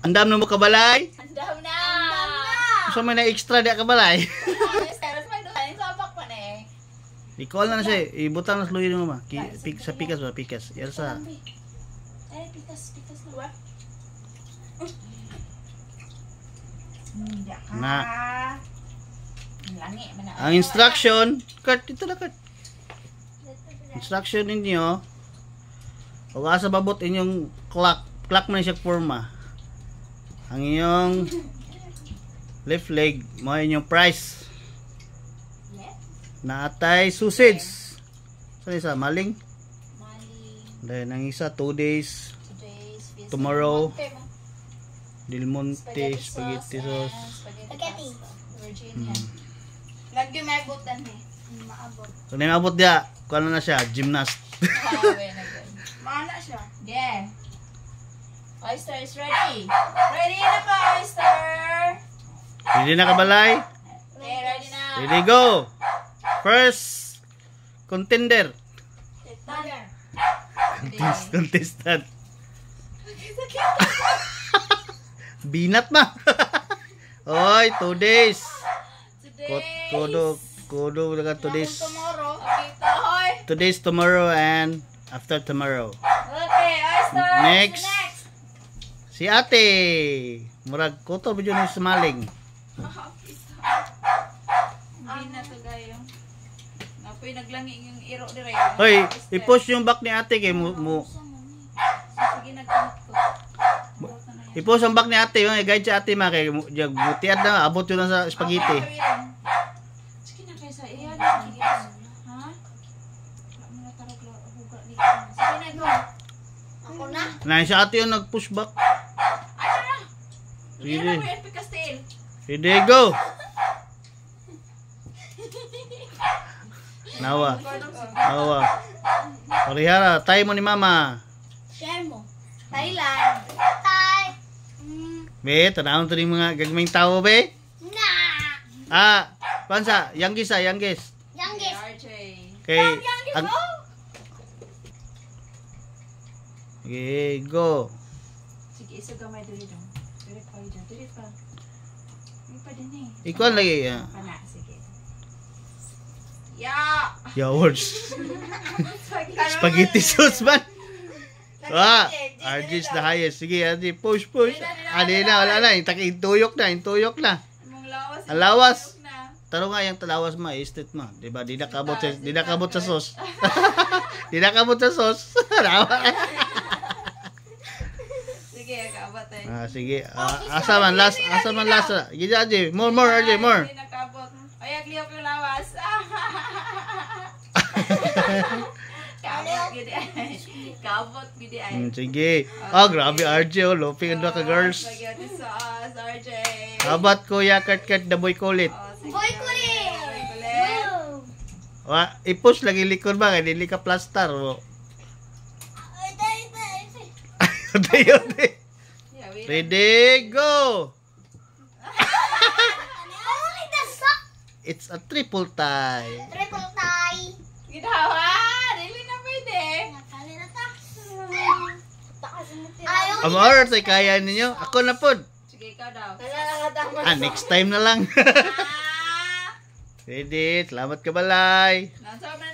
Andam na mo kabalay? Andam na! So may na extra di kabalay? Steros may duhanin sa apak pa na eh. I-call na siya. Ibutang na sluyo mo ma. Sa pikas ba? Pikas. Yan sa... Eh, pikas na ba? Na. Langi, Ang instruction, cut, ito na cut. Instruction ninyo, huwag asa babot inyong clock man siya forma. Ang inyong left leg, mo inyong price. Naatay sausage. Saan isa? Maling? Then ang isa, 2 days. Tomorrow. Del Monte, spaghetti sauce. Spaghetti. Virginia. Lagi may butan eh. Maabot. Kung na maabot dia, kung ano na siya, gymnast. Maana siya. Yeah. Oyster is ready. Ready na pa, oyster. Ready na kabalay? Okay, ready na. Ready, go! First contender. Contestant. Binat ma. Oy, 2 days. Kodo dengan 2 days. Tomorrow. Okay, tahoy. 2 days tomorrow and after tomorrow. Okay, oyster. Next. Si ate. Murag kotor ba yun sa maling? Hindi na to gayo. Napoy naglangi yung iro dire. Hoy, i-post yung back ni ate kay mo. Sige nagkamot ko. I-post ang back ni ate, yung guide si ate ma kay butiad na abot yun na sa spaghetti. Sige na kaysa iyan. Ha? Sige na go. Ako na. Na si ate yung nag-push back. Ano na? Sige. Hindi na ko yung pikastil. Ready, go! Nawa. Parihara, tayo mo ni mama. Share mo. Thailand. Thai. Be, tanawon to ni mga gagmayng tao, be. Na. Pansa, youngest. Youngest. RJ. Okay. Okay, go. Sige, isa gamay dili dong. Dili pa dyan. Dili pa. Dili pa din eh. Ikaw lagi. Yeah. Pana, sige. Ya. Yeah, words. Spaghetti sauce man. RJ is the highest. Sige, RJ, push. Adi na, wala na. Intuyok na. Ang lawas. Taro nga yung talawas ma, estate ma. Diba? Di nakabot sa sauce. Di nakabot sa sauce. Sige, kaabot eh. Sige. Asa man last. Gigi, RJ. More, RJ, more. Hindi nakabot. Ay, agliyok yung lawas. Kabot gidi ay. Sige. Grabe RJ, loping ka girls. Spaghetti sauce, RJ. Kabat ko yakat the boy kulit. Boy kulit. I-push lagi likod ba kay dili ka plaster mo. Ready, go. It's a triple tie. Gitawa, dili na pwede. Amor, say kaya ninyo. Ako na pod. Sige, ikaw daw. Next time na lang. Ready, salamat ka balay. Nasa na